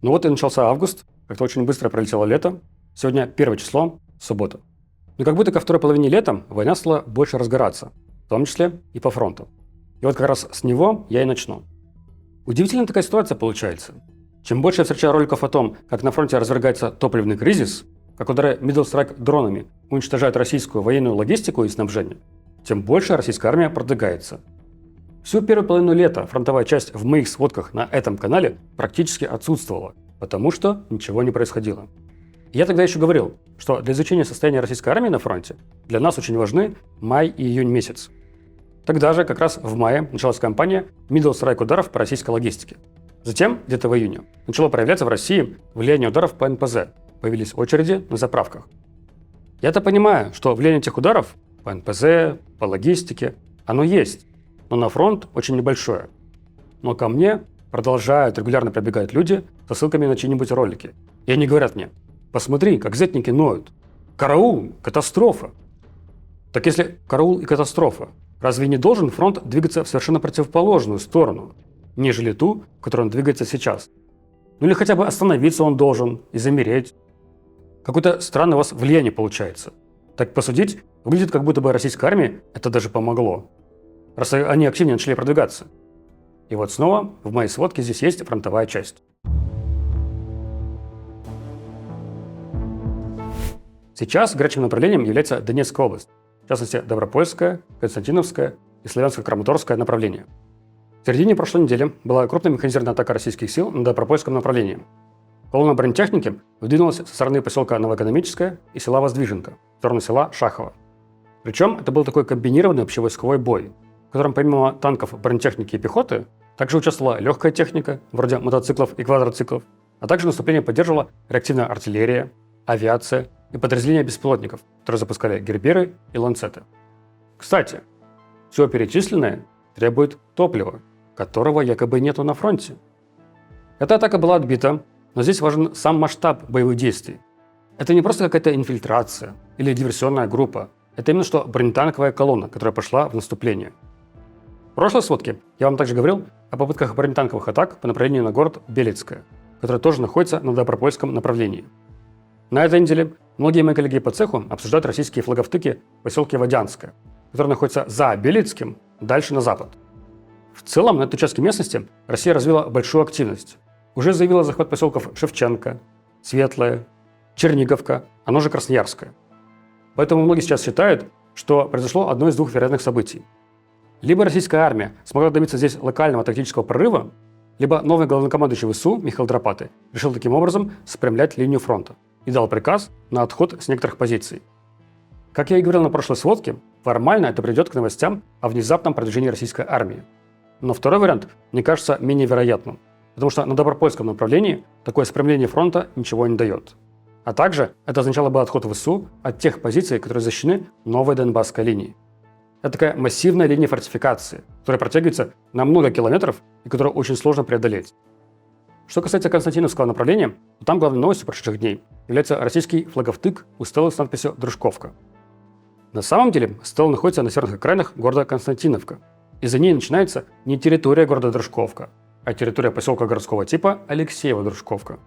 Ну вот и начался август, как-то очень быстро пролетело лето. Сегодня 1 число, суббота. Но как будто ко второй половине лета война стала больше разгораться, в том числе и по фронту. И вот как раз с него я и начну. Удивительная такая ситуация получается. Чем больше я встречаю роликов о том, как на фронте развергается топливный кризис, как удары Middle Strike дронами уничтожают российскую военную логистику и снабжение, тем больше российская армия продвигается. Всю первую половину лета фронтовая часть в моих сводках на этом канале практически отсутствовала, потому что ничего не происходило. Я тогда еще говорил, что для изучения состояния российской армии на фронте для нас очень важны май и июнь месяц. Тогда же, как раз в мае, началась кампания Middle Strike ударов по российской логистике. Затем, где-то в июне, начало проявляться в России влияние ударов по НПЗ, появились очереди на заправках. Я-то понимаю, что влияние этих ударов по НПЗ, по логистике, оно есть, но на фронт очень небольшое. Но ко мне продолжают регулярно прибегать люди со ссылками на чьи-нибудь ролики. И они говорят мне: посмотри, как зетники ноют. Караул, катастрофа. Так если караул и катастрофа, разве не должен фронт двигаться в совершенно противоположную сторону, нежели ту, в которой он двигается сейчас? Ну или хотя бы остановиться он должен и замереть. Какое-то странное у вас влияние получается. Так посудить, выглядит, как будто бы российской армии это даже помогло, раз они активнее начали продвигаться. И вот снова в моей сводке здесь есть фронтовая часть. Сейчас горячим направлением является Донецкая область, в частности Добропольская, Константиновская и Славянско-Краматорское направление. В середине прошлой недели была крупная механизированная атака российских сил на Добропольском направлении. Колонна бронетехники выдвинулась со стороны поселка Новоэкономическое и села Воздвиженка, в сторону села Шахово. Причем это был такой комбинированный общевойсковой бой, в котором помимо танков, бронетехники и пехоты также участвовала легкая техника, вроде мотоциклов и квадроциклов, а также наступление поддерживала реактивная артиллерия, авиация и подразделения беспилотников, которые запускали герберы и ланцеты. Кстати, все перечисленное требует топлива, которого якобы нету на фронте. Эта атака была отбита, но здесь важен сам масштаб боевых действий. Это не просто какая-то инфильтрация или диверсионная группа, это именно что бронетанковая колонна, которая пошла в наступление. В прошлой сводке я вам также говорил о попытках бронетанковых атак по направлению на город Белецкое, который тоже находится на Добропольском направлении. На этой неделе многие мои коллеги по цеху обсуждают российские флаговтыки в поселке Водянское, который находится за Белецким, дальше на запад. В целом на этом участке местности Россия развила большую активность. Уже заявила захват поселков Шевченко, Светлое, Черниговка, оно же Красноярское. Поэтому многие сейчас считают, что произошло одно из двух вероятных событий. Либо российская армия смогла добиться здесь локального тактического прорыва, либо новый главнокомандующий ВСУ Михаил Драпаты решил таким образом спрямлять линию фронта и дал приказ на отход с некоторых позиций. Как я и говорил на прошлой сводке, формально это приведет к новостям о внезапном продвижении российской армии. Но второй вариант мне кажется менее вероятным, потому что на Добропольском направлении такое спрямление фронта ничего не дает. А также это означало бы отход ВСУ от тех позиций, которые защищены новой Донбасской линией. Это такая массивная линия фортификации, которая протягивается на много километров и которую очень сложно преодолеть. Что касается Константиновского направления, то там главной новостью прошедших дней является российский флаговтык у стелы с надписью «Дружковка». На самом деле стела находится на северных окраинах города Константиновка, и за ней начинается не территория города Дружковка, а территория поселка городского типа Алексеево-Дружковка.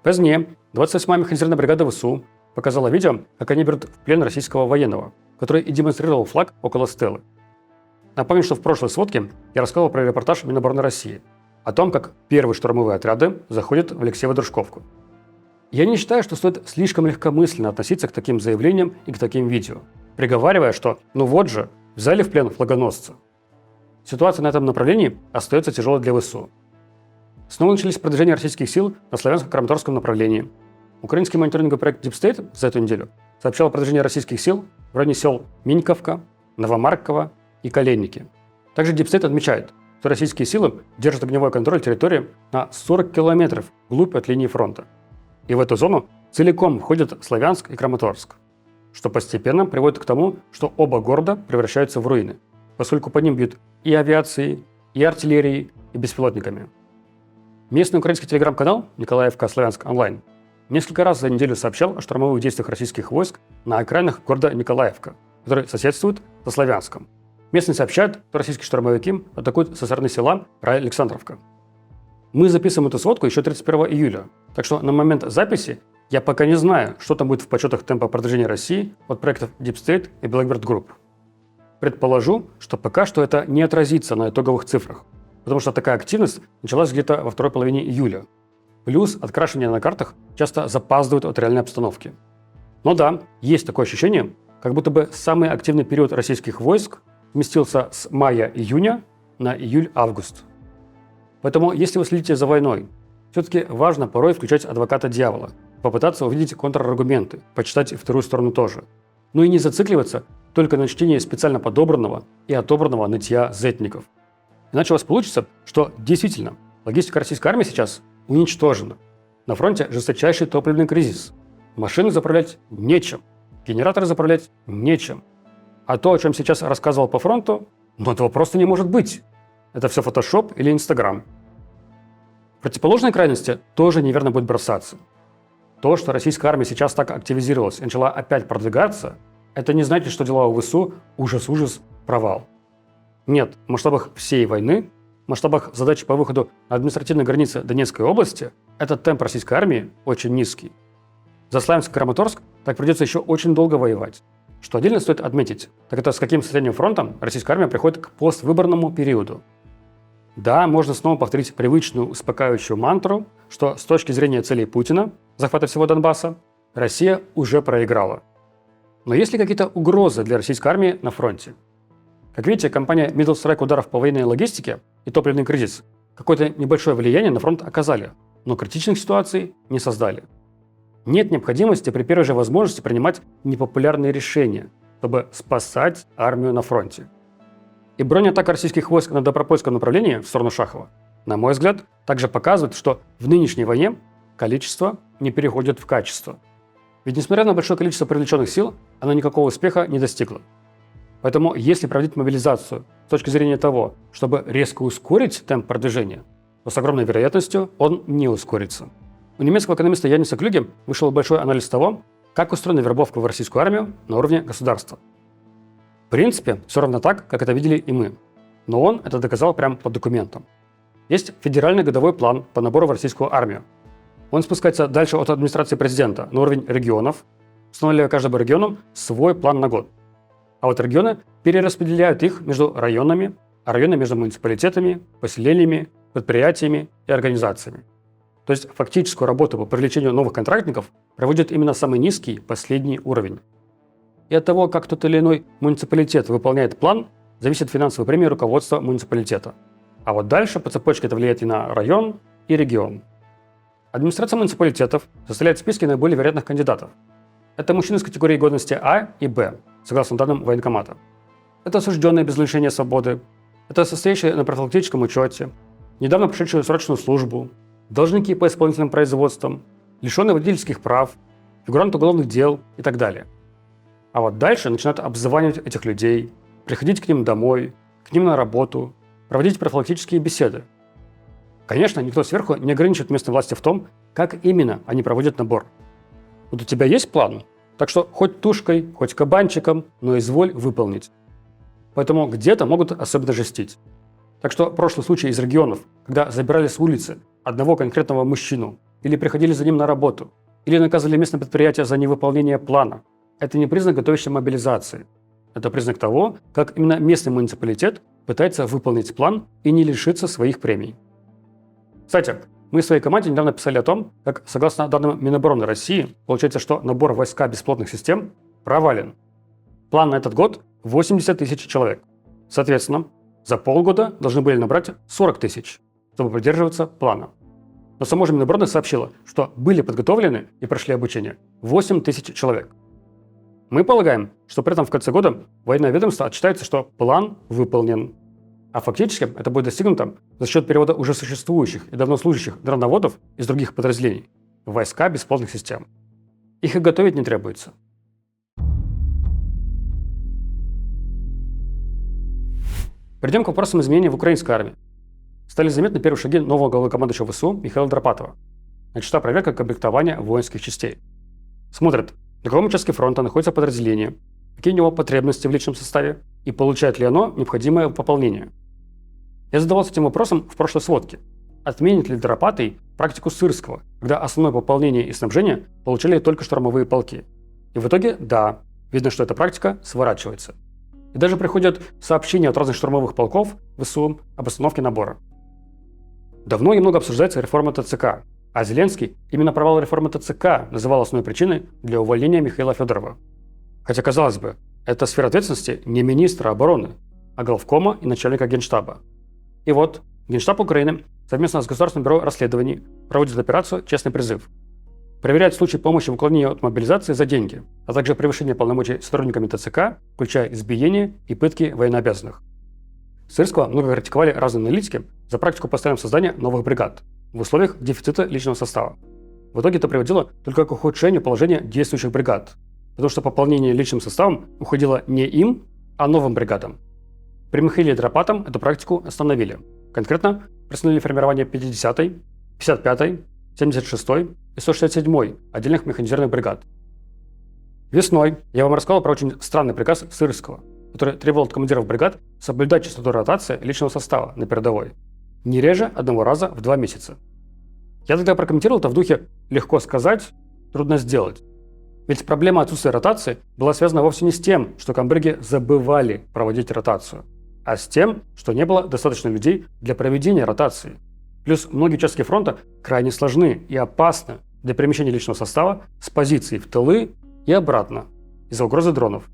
Позднее 28-я механизированная бригада ВСУ показала видео, как они берут в плен российского военного, который и демонстрировал флаг около стелы. Напомню, что в прошлой сводке я рассказывал про репортаж Минобороны России о том, как первые штурмовые отряды заходят в Алексеево-Дружковку. Я не считаю, что стоит слишком легкомысленно относиться к таким заявлениям и к таким видео, приговаривая, что ну вот же, взяли в плен флагоносца. Ситуация на этом направлении остается тяжелой для ВСУ. Снова начались продвижения российских сил на Славянско-Краматорском направлении. Украинский мониторинговый проект Deep State за эту неделю сообщал о продвижении российских сил в районе сел Миньковка, Новомарково и Коленники. Также Deep State отмечает, что российские силы держат огневой контроль территории на 40 километров вглубь от линии фронта. И в эту зону целиком входят Славянск и Краматорск, что постепенно приводит к тому, что оба города превращаются в руины, поскольку по ним бьют и авиацией, и артиллерией, и беспилотниками. Местный украинский телеграм-канал Николаевка Славянск онлайн несколько раз за неделю сообщал о штурмовых действиях российских войск на окраинах города Николаевка, который соседствует со Славянском. Местные сообщают, что российские штурмовики атакуют со стороны села Александровка. Мы записываем эту сводку еще 31 июля, так что на момент записи я пока не знаю, что там будет в подсчетах темпа продвижения России от проектов Deep State и Blackbird Group. Предположу, что пока что это не отразится на итоговых цифрах, потому что такая активность началась где-то во второй половине июля. Плюс открашивание на картах часто запаздывают от реальной обстановки. Но да, есть такое ощущение, как будто бы самый активный период российских войск сместился с мая-июня на июль-август. Поэтому, если вы следите за войной, все-таки важно порой включать адвоката дьявола, попытаться увидеть контраргументы, почитать и вторую сторону тоже. Ну и не зацикливаться только на чтении специально подобранного и отобранного нытья зетников. Иначе у вас получится, что действительно логистика российской армии сейчас уничтожена. На фронте жесточайший топливный кризис. Машины заправлять нечем, генераторы заправлять нечем. А то, о чем сейчас рассказывал по фронту, этого просто не может быть. Это все фотошоп или Инстаграм. В противоположной крайности тоже неверно будет бросаться. То, что российская армия сейчас так активизировалась и начала опять продвигаться, это не значит, что дела у ВСУ ужас-ужас, провал. Нет, в масштабах всей войны, в масштабах задач по выходу на административной границе Донецкой области, этот темп российской армии очень низкий. За Славянск и Краматорск так придется еще очень долго воевать. Что отдельно стоит отметить, так это с каким состоянием фронта российская армия приходит к поствыборному периоду. Да, можно снова повторить привычную успокаивающую мантру, что с точки зрения целей Путина, захвата всего Донбасса, Россия уже проиграла. Но есть ли какие-то угрозы для российской армии на фронте? Как видите, кампания Middle Strike ударов по военной логистике и топливный кризис какое-то небольшое влияние на фронт оказали, но критичных ситуаций не создали. Нет необходимости при первой же возможности принимать непопулярные решения, чтобы спасать армию на фронте. И бронеатака российских войск на Добропольском направлении в сторону Шахова, на мой взгляд, также показывает, что в нынешней войне количество не переходит в качество. Ведь несмотря на большое количество привлеченных сил, оно никакого успеха не достигло. Поэтому если проводить мобилизацию с точки зрения того, чтобы резко ускорить темп продвижения, то с огромной вероятностью он не ускорится. У немецкого экономиста Яниса Клюге вышел большой анализ того, как устроена вербовка в российскую армию на уровне государства. В принципе, все равно так, как это видели и мы. Но он это доказал прямо по документам. Есть федеральный годовой план по набору в российскую армию. Он спускается дальше от администрации президента на уровень регионов, устанавливая каждому региону свой план на год. А вот регионы перераспределяют их между районами, а районы между муниципалитетами, поселениями, предприятиями и организациями. То есть фактическую работу по привлечению новых контрактников проводит именно самый низкий, последний уровень. И от того, как тот или иной муниципалитет выполняет план, зависит финансовая премия руководства муниципалитета. А вот дальше по цепочке это влияет и на район, и регион. Администрация муниципалитетов составляет списки наиболее вероятных кандидатов. Это мужчины с категории годности А и Б, согласно данным военкомата. Это осужденные без лишения свободы, это состоящие на профилактическом учете, недавно прошедшие срочную службу, должники по исполнительным производствам, лишенные водительских прав, фигуранты уголовных дел и так далее. А вот дальше начинают обзванивать этих людей, приходить к ним домой, к ним на работу, проводить профилактические беседы. Конечно, никто сверху не ограничивает местной власти в том, как именно они проводят набор. Вот у тебя есть план? Так что хоть тушкой, хоть кабанчиком, но изволь выполнить. Поэтому где-то могут особенно жестить. Так что прошлый случай из регионов, когда забирали с улицы одного конкретного мужчину, или приходили за ним на работу, или наказывали местное предприятие за невыполнение плана, это не признак готовящей мобилизации. Это признак того, как именно местный муниципалитет пытается выполнить план и не лишиться своих премий. Кстати, мы в своей команде недавно писали о том, как, согласно данным Минобороны России, получается, что набор в войска бесплотных систем провален. План на этот год – 80 тысяч человек. Соответственно, за полгода должны были набрать 40 тысяч, чтобы придерживаться плана. Но само же Минобороны сообщило, что были подготовлены и прошли обучение 8 тысяч человек. Мы полагаем, что при этом в конце года военное ведомство отчитается, что план выполнен. А фактически это будет достигнуто за счет перевода уже существующих и давно служащих дроноводов из других подразделений в войска бесплотных систем. Их и готовить не требуется. Перейдем к вопросам изменений в украинской армии. Стали заметны первые шаги нового главнокомандующего ВСУ Михаила Драпатова. Начата проверка комплектования воинских частей. Смотрят, на каком участке фронта находится подразделение, какие у него потребности в личном составе и получает ли оно необходимое пополнение. Я задавался этим вопросом в прошлой сводке. отменит ли Драпатый практику Сырского, когда основное пополнение и снабжение получали только штурмовые полки. И в итоге, да, видно, что эта практика сворачивается. И даже приходят сообщения от разных штурмовых полков ВСУ об остановке набора. Давно и много обсуждается реформа ТЦК, а Зеленский именно провал реформы ТЦК называл основной причиной для увольнения Михаила Федорова. Хотя, казалось бы, это сфера ответственности не министра обороны, а главкома и начальника Генштаба. И вот Генштаб Украины совместно с Государственным бюро расследований проводит операцию «Честный призыв». Проверяет случаи помощи в уклонении от мобилизации за деньги, а также превышение полномочий сотрудниками ТЦК, включая избиение и пытки военнообязанных. Сырского много критиковали разные аналитики за практику постоянного создания новых бригад в условиях дефицита личного состава. В итоге это приводило только к ухудшению положения действующих бригад, потому что пополнение личным составом уходило не им, а новым бригадам. При Михаиле Драпатом эту практику остановили. Конкретно приостановили формирование 50-й, 55-й, 76-й и 167-й отдельных механизированных бригад. Весной я вам рассказал про очень странный приказ Сырского, который требовал от командиров бригад соблюдать частоту ротации личного состава на передовой не реже одного раза в 2 месяца. Я тогда прокомментировал это в духе «легко сказать, трудно сделать». Ведь проблема отсутствия ротации была связана вовсе не с тем, что комбриги забывали проводить ротацию, а с тем, что не было достаточно людей для проведения ротации. Плюс многие участки фронта крайне сложны и опасны для перемещения личного состава с позиций в тылы и обратно из-за угрозы дронов.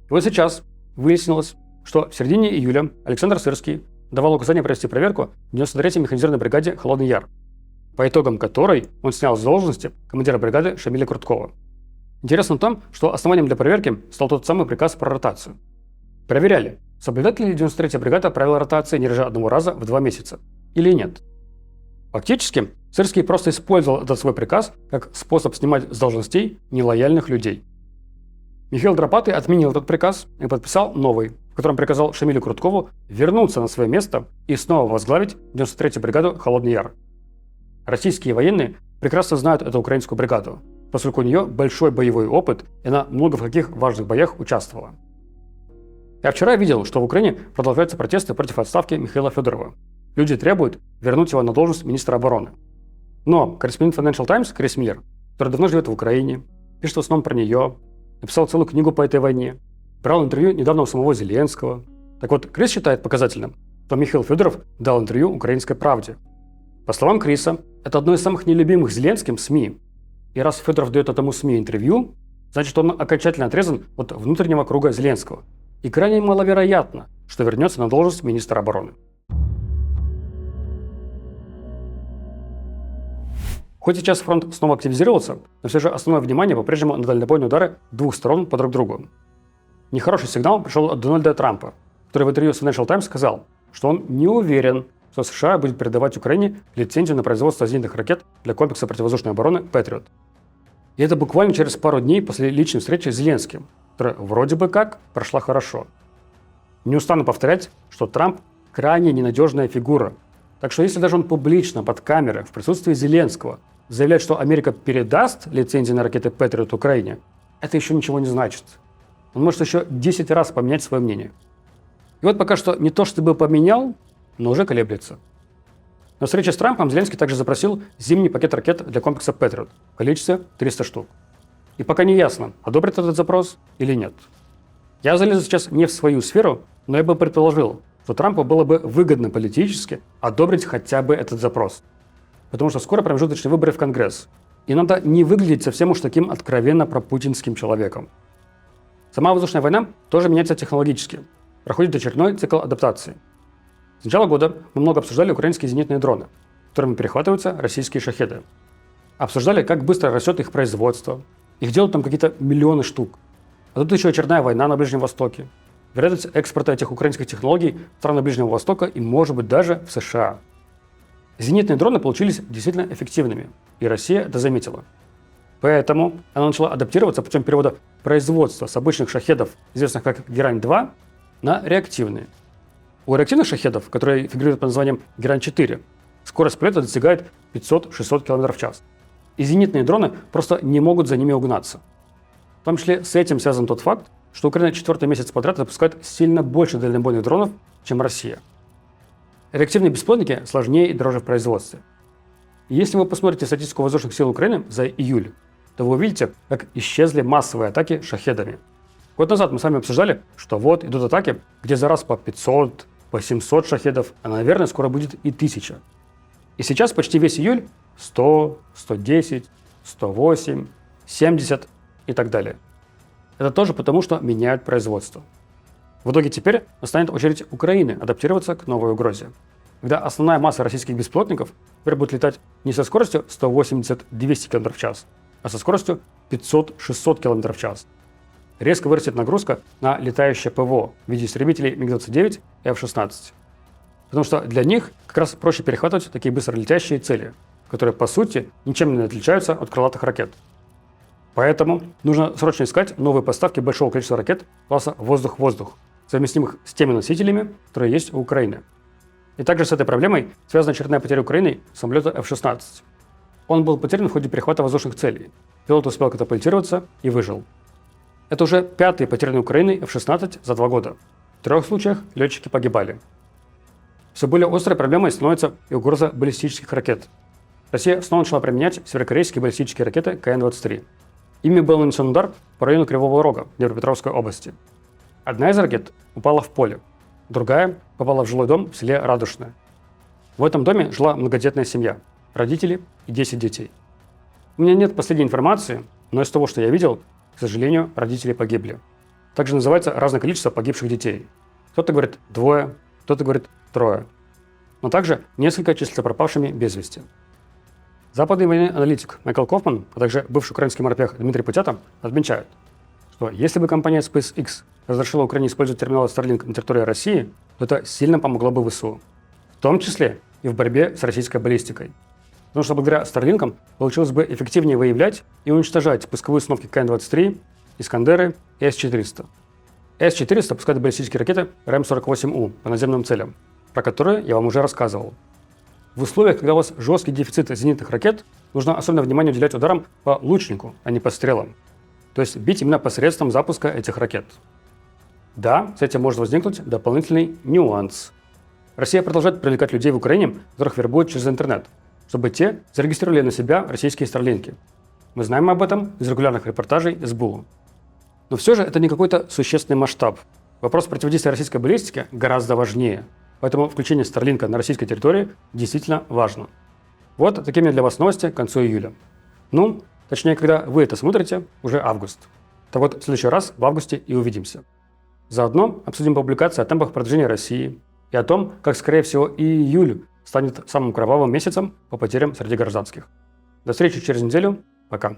И вот сейчас выяснилось, что в середине июля Александр Сырский давал указание провести проверку в 93-й механизированной бригаде «Холодный Яр», по итогам которой он снял с должности командира бригады Шамиля Круткова. Интересно в том, что основанием для проверки стал тот самый приказ про ротацию. Проверяли, соблюдает ли 93-я бригада правила ротации не реже одного раза в 2 месяца или нет. Фактически, Сырский просто использовал этот свой приказ как способ снимать с должностей нелояльных людей. Михаил Драпатый отменил этот приказ и подписал новый, в котором приказал Шамилю Круткову вернуться на свое место и снова возглавить 93-ю бригаду «Холодный Яр». Российские военные прекрасно знают эту украинскую бригаду, поскольку у нее большой боевой опыт, и она много в каких важных боях участвовала. Я вчера видел, что в Украине продолжаются протесты против отставки Михаила Федорова. Люди требуют вернуть его на должность министра обороны. Но корреспондент Financial Times Крис Миллер, который давно живет в Украине, пишет в основном про нее, написал целую книгу по этой войне, брал интервью недавно у самого Зеленского. Так вот, Крис считает показательным, что Михаил Федоров дал интервью «Украинской правде». По словам Криса, это одно из самых нелюбимых Зеленским СМИ. И раз Федоров дает этому СМИ интервью, значит, он окончательно отрезан от внутреннего круга Зеленского. И крайне маловероятно, что вернется на должность министра обороны. Хоть сейчас фронт снова активизировался, но все же основное внимание по-прежнему на дальнобойные удары двух сторон по друг другу. Нехороший сигнал пришел от Дональда Трампа, который в интервью с Financial Times сказал, что он не уверен, что США будет передавать Украине лицензию на производство зенитных ракет для комплекса противовоздушной обороны «Патриот». И это буквально через пару дней после личной встречи с Зеленским, которая вроде бы как прошла хорошо. Не устану повторять, что Трамп крайне ненадежная фигура. Так что если даже он публично под камерой в присутствии Зеленского заявляет, что Америка передаст лицензии на ракеты «Патриот» Украине, это еще ничего не значит. Он может еще 10 раз поменять свое мнение. И вот пока что не то чтобы поменял, но уже колеблется. На встрече с Трампом Зеленский также запросил зимний пакет ракет для комплекса «Патриот» в количестве 300 штук. И пока не ясно, одобрит этот запрос или нет. Я залезу сейчас не в свою сферу, но я бы предположил, что Трампу было бы выгодно политически одобрить хотя бы этот запрос. Потому что скоро промежуточные выборы в Конгресс. И надо не выглядеть совсем уж таким откровенно пропутинским человеком. Сама воздушная война тоже меняется технологически. Проходит очередной цикл адаптации. С начала года мы много обсуждали украинские зенитные дроны, которыми перехватываются российские шахеды. Обсуждали, как быстро растет их производство. Их делают там какие-то миллионы штук. А тут еще очередная война на Ближнем Востоке. Вероятность экспорта этих украинских технологий в страны Ближнего Востока и, может быть, даже в США. Зенитные дроны получились действительно эффективными, и Россия это заметила. Поэтому она начала адаптироваться путем перевода производства с обычных шахедов, известных как Герань-2, на реактивные. У реактивных шахедов, которые фигурируют под названием Герань-4, скорость полета достигает 500-600 км в час. И зенитные дроны просто не могут за ними угнаться. В том числе с этим связан тот факт, что Украина 4-й месяц подряд запускает сильно больше дальнобойных дронов, чем Россия. Реактивные беспилотники сложнее и дороже в производстве. И если вы посмотрите статистику воздушных сил Украины за июль, то вы увидите, как исчезли массовые атаки шахедами. Год назад мы с вами обсуждали, что вот идут атаки, где за раз по 500, по 700 шахедов, а наверное скоро будет и 1000. И сейчас почти весь июль 100, 110, 108, 70 и так далее. Это тоже потому, что меняют производство. В итоге теперь настанет очередь Украины адаптироваться к новой угрозе, когда основная масса российских беспилотников теперь будет летать не со скоростью 180-200 км в час, а со скоростью 500-600 км в час. Резко вырастет нагрузка на летающее ПВО в виде истребителей МиГ-29 и F-16. Потому что для них как раз проще перехватывать такие быстролетящие цели, которые по сути ничем не отличаются от крылатых ракет. Поэтому нужно срочно искать новые поставки большого количества ракет класса «воздух-воздух», совместимых с теми носителями, которые есть у Украины. И также с этой проблемой связана очередная потеря Украины самолета F-16. Он был потерян в ходе перехвата воздушных целей. Пилот успел катапультироваться и выжил. Это уже 5-й потерянный Украиной F-16 за 2 года. В 3 случаях летчики погибали. Все более острой проблемой становится и угроза баллистических ракет. Россия снова начала применять северокорейские баллистические ракеты КН-23. Ими был нанесен удар по району Кривого Рога Днепропетровской области. Одна из ракет упала в поле, другая попала в жилой дом в селе Радушное. В этом доме жила многодетная семья, родители и 10 детей. У меня нет последней информации, но из того, что я видел, к сожалению, родители погибли. Также называется разное количество погибших детей. Кто-то говорит 2, кто-то говорит 3. Но также несколько числятся пропавшими без вести. Западный военный аналитик Майкл Кофман, а также бывший украинский морпех Дмитрий Путята отмечают, что если бы компания SpaceX разрешила Украине использовать терминалы Starlink на территории России, то это сильно помогло бы ВСУ, в том числе и в борьбе с российской баллистикой. Потому что благодаря Starlink получилось бы эффективнее выявлять и уничтожать пусковые установки КН-23, Искандеры и С-400. С-400 пускает баллистические ракеты РМ-48У по наземным целям, про которые я вам уже рассказывал. В условиях, когда у вас жесткий дефицит зенитных ракет, нужно особенно внимание уделять ударам по лучнику, а не по стрелам. То есть бить именно посредством запуска этих ракет. Да, с этим может возникнуть дополнительный нюанс. Россия продолжает привлекать людей в Украине, которых вербуют через интернет, чтобы те зарегистрировали на себя российские старлинки. Мы знаем об этом из регулярных репортажей СБУ. Но все же это не какой-то существенный масштаб. Вопрос противодействия российской баллистике гораздо важнее. Поэтому включение Старлинка на российской территории действительно важно. Вот такими для вас новости к концу июля. Ну, точнее, когда вы это смотрите, уже август. Так вот, в следующий раз в августе и увидимся. Заодно обсудим публикации о темпах продвижения России и о том, как, скорее всего, и июль станет самым кровавым месяцем по потерям среди гражданских. До встречи через неделю. Пока.